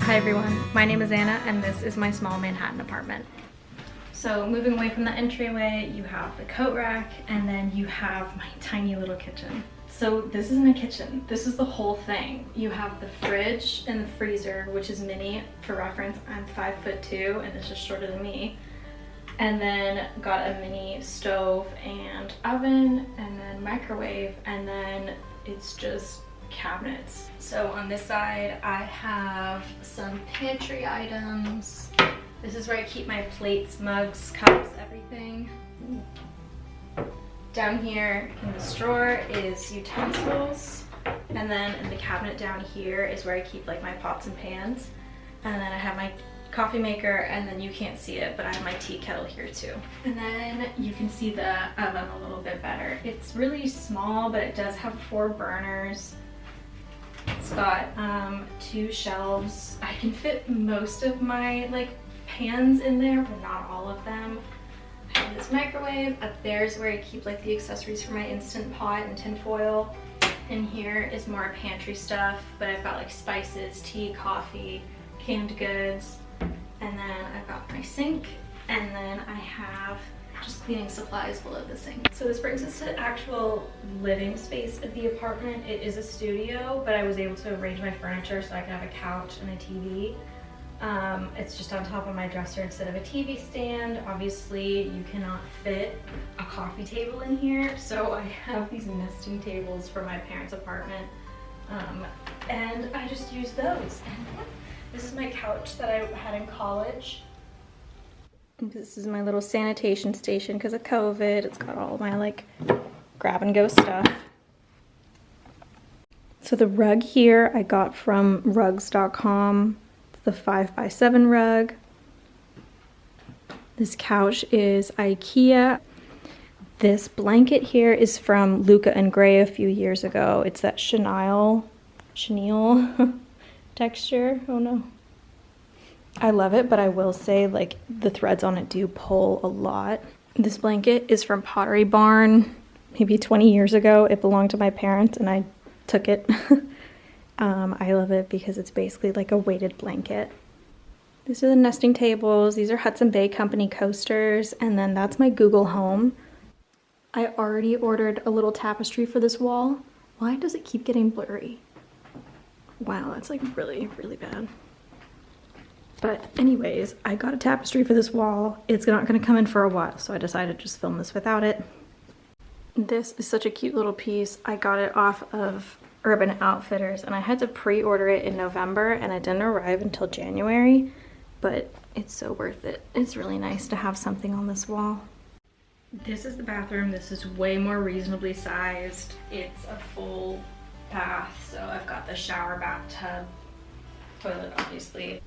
Hi everyone, my name is Anna and this is my small Manhattan apartment. So moving away from the entryway, you have the coat rack and then you have my tiny little kitchen. So this isn't a kitchen, this is the whole thing. You have the fridge and the freezer, which is mini. For reference, I'm 5'2" and it's just shorter than me. And then got a mini stove and oven and then microwave, and then it's just cabinets. So on this side I have some pantry items. This is where I keep my plates, mugs, cups, everything. Down here in this drawer is utensils, and then in the cabinet down here is where I keep like my pots and pans. And then I have my coffee maker, and then you can't see it, but I have my tea kettle here too. And then you can see the oven a little bit better. It's really small, but it does have 4 burners. It's got 2 shelves. I can fit most of my like pans in there, but not all of them. I have this microwave. Up there is where I keep like the accessories for my Instant Pot and tin foil. In here is more pantry stuff, but I've got like spices, tea, coffee, canned goods. And then I've got my sink, and then I have just cleaning supplies below the sink. So this brings us to the actual living space of the apartment. It is a studio, but I was able to arrange my furniture so I could have a couch and a TV. It's just on top of my dresser instead of a TV stand. Obviously, you cannot fit a coffee table in here, so I have these nesting tables for my parents' apartment, and I just use those. And this is my couch that I had in college. This is my little sanitation station because of COVID. It's got all of my like grab and go stuff. So the rug here I got from rugs.com. It's the 5x7 rug. This couch is IKEA. This blanket here is from Luca and Gray a few years ago. It's that chenille texture. Oh no. I love it, but I will say like the threads on it do pull a lot. This blanket is from Pottery Barn, maybe 20 years ago. It belonged to my parents and I took it. I love it because it's basically like a weighted blanket. These are the nesting tables. These are Hudson Bay Company coasters, and then that's my Google Home. I already ordered a little tapestry for this wall. Why does it keep getting blurry? Wow, that's like really, really bad. But anyways, I got a tapestry for this wall. It's not gonna come in for a while, so I decided to just film this without it. This is such a cute little piece. I got it off of Urban Outfitters, and I had to pre-order it in November, and it didn't arrive until January, but it's so worth it. It's really nice to have something on this wall. This is the bathroom. This is way more reasonably sized. It's a full bath, so I've got the shower, bathtub, toilet obviously.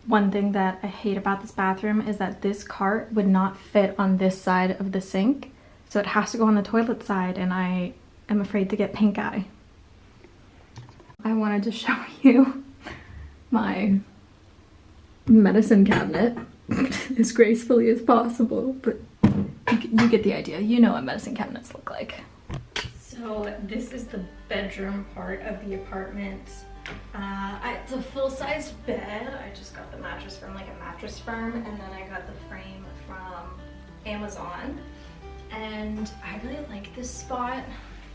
One thing that I hate about this bathroom is that this cart would not fit on this side of the sink, so it has to go on the toilet side, and I am afraid to get pink eye. I wanted to show you my medicine cabinet as gracefully as possible, but you get the idea. You know what medicine cabinets look like. So this is the bedroom part of the apartment. It's a full-sized bed. I just got the mattress from like a mattress firm, and then I got the frame from Amazon. And I really like this spot.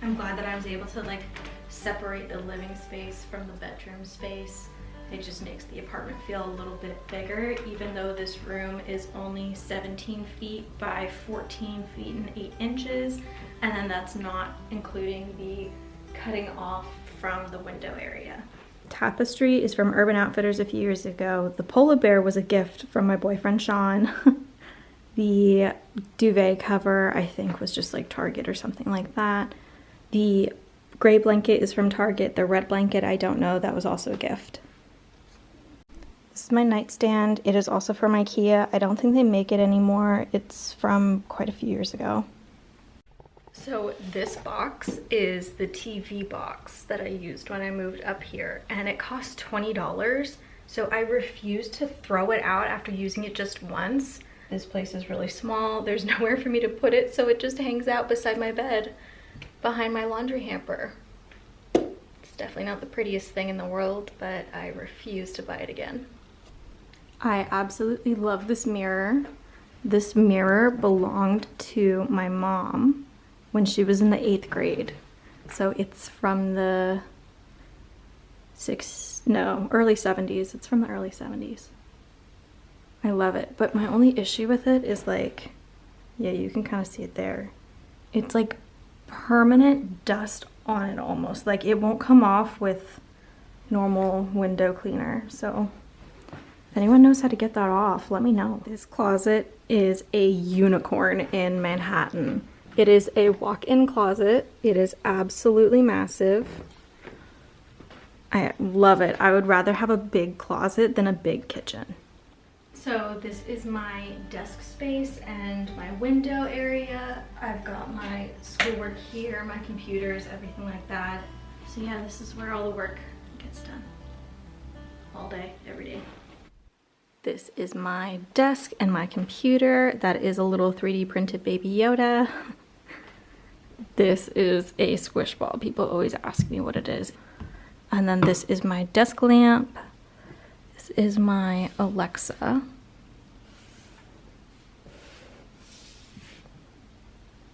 I'm glad that I was able to like separate the living space from the bedroom space. It just makes the apartment feel a little bit bigger, even though this room is only 17 feet by 14 feet and 8 inches. And then that's not including the cutting off from the window area. Tapestry is from Urban Outfitters a few years ago. The polar bear was a gift from my boyfriend Sean. The duvet cover I think was just like Target or something like that. The gray blanket is from Target. The red blanket, I don't know, that was also a gift. This is my nightstand. It is also from IKEA. I don't think they make it anymore. It's from quite a few years ago. So this box is the TV box that I used when I moved up here, and it cost $20. So I refused to throw it out after using it just once. This place is really small. There's nowhere for me to put it, so it just hangs out beside my bed behind my laundry hamper. It's definitely not the prettiest thing in the world, but I refuse to buy it again. I absolutely love this mirror. This mirror belonged to my mom when she was in the 8th grade. So it's from the early 70s. It's from the early 70s. I love it, but my only issue with it is like, yeah, you can kind of see it there. It's like permanent dust on it almost. Like it won't come off with normal window cleaner. So if anyone knows how to get that off, let me know. This closet is a unicorn in Manhattan. It is a walk-in closet. It is absolutely massive. I love it. I would rather have a big closet than a big kitchen. So this is my desk space and my window area. I've got my schoolwork here, my computers, everything like that. So yeah, this is where all the work gets done. All day, every day. This is my desk and my computer. That is a little 3D printed Baby Yoda. This is a squish ball. People always ask me what it is. And then this is my desk lamp. This is my Alexa.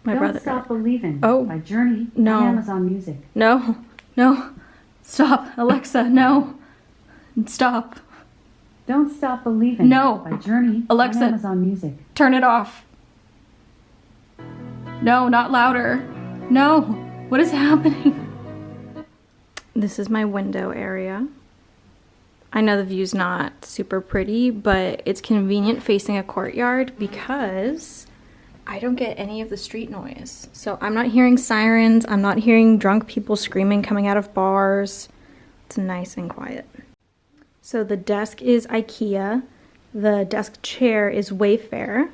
My Don't brother. Stop Believing Oh, by Journey no. on Amazon Music. No, no, stop, Alexa, no, stop. Don't Stop Believing No. by Journey Alexa. on Amazon Music. Turn it off. No, not louder. No, what is happening? This is my window area. I know the view's not super pretty, but it's convenient facing a courtyard because I don't get any of the street noise. So I'm not hearing sirens. I'm not hearing drunk people screaming coming out of bars. It's nice and quiet. So the desk is IKEA. The desk chair is Wayfair.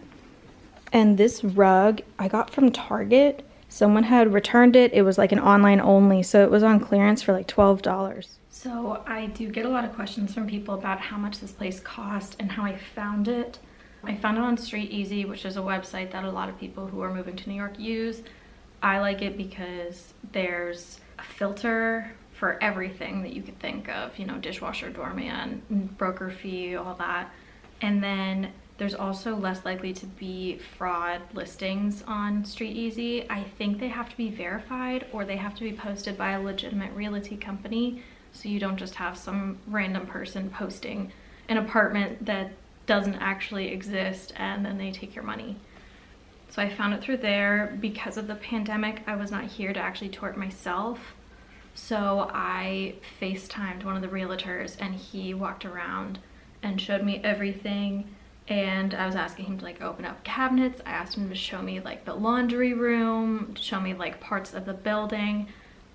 And this rug I got from Target. Someone had returned it. It was like an online only, so it was on clearance for like $12. So I do get a lot of questions from people about how much this place cost and how I found it. I found it on Street Easy, which is a website that a lot of people who are moving to New York use. I like it because there's a filter for everything that you could think of, you know, dishwasher, doorman, broker fee, all that. And then there's also less likely to be fraud listings on Street Easy. I think they have to be verified or they have to be posted by a legitimate realty company. So you don't just have some random person posting an apartment that doesn't actually exist and then they take your money. So I found it through there. Because of the pandemic, I was not here to actually tour it myself. So I FaceTimed one of the realtors and he walked around and showed me everything. And I was asking him to like open up cabinets. I asked him to show me like the laundry room, to show me like parts of the building.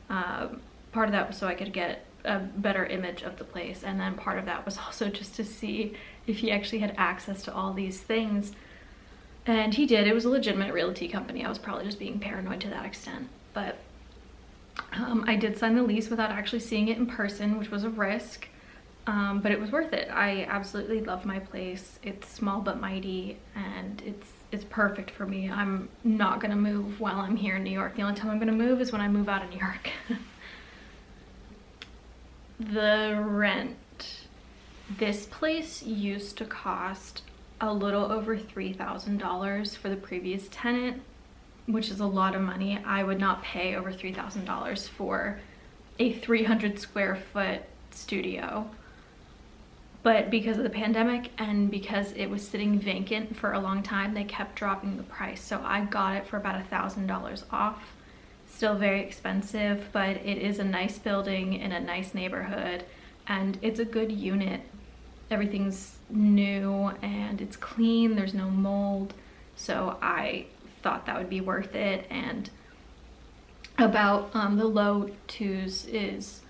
Part of that was so I could get a better image of the place, and then part of that was also just to see if he actually had access to all these things. And he did. It was a legitimate realty company. I was probably just being paranoid to that extent, but I did sign the lease without actually seeing it in person, which was a risk, but it was worth it. I absolutely love my place. It's small but mighty, and it's perfect for me. I'm not gonna move while I'm here in New York. The only time I'm gonna move is when I move out of New York. The rent. This place used to cost a little over $3,000 for the previous tenant, which is a lot of money. I would not pay over $3,000 for a 300 square foot studio. But because of the pandemic and because it was sitting vacant for a long time, they kept dropping the price. So I got it for about $1,000 off. Still very expensive, but it is a nice building in a nice neighborhood and it's a good unit. Everything's new and it's clean, there's no mold. So I thought that would be worth it. And about the low twos is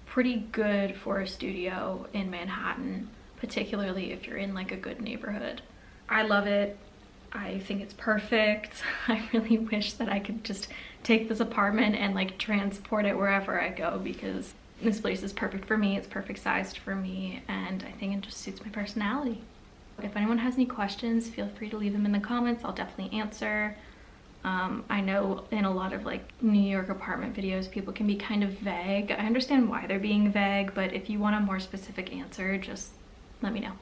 pretty good for a studio in Manhattan, particularly if you're in like a good neighborhood. I love it. I think it's perfect. I really wish that I could just take this apartment and like transport it wherever I go, because this place is perfect for me. It's perfect sized for me, and I think it just suits my personality. If anyone has any questions, feel free to leave them in the comments. I'll definitely answer. I know in a lot of like New York apartment videos, people can be kind of vague. I understand why they're being vague, but if you want a more specific answer, just let me know.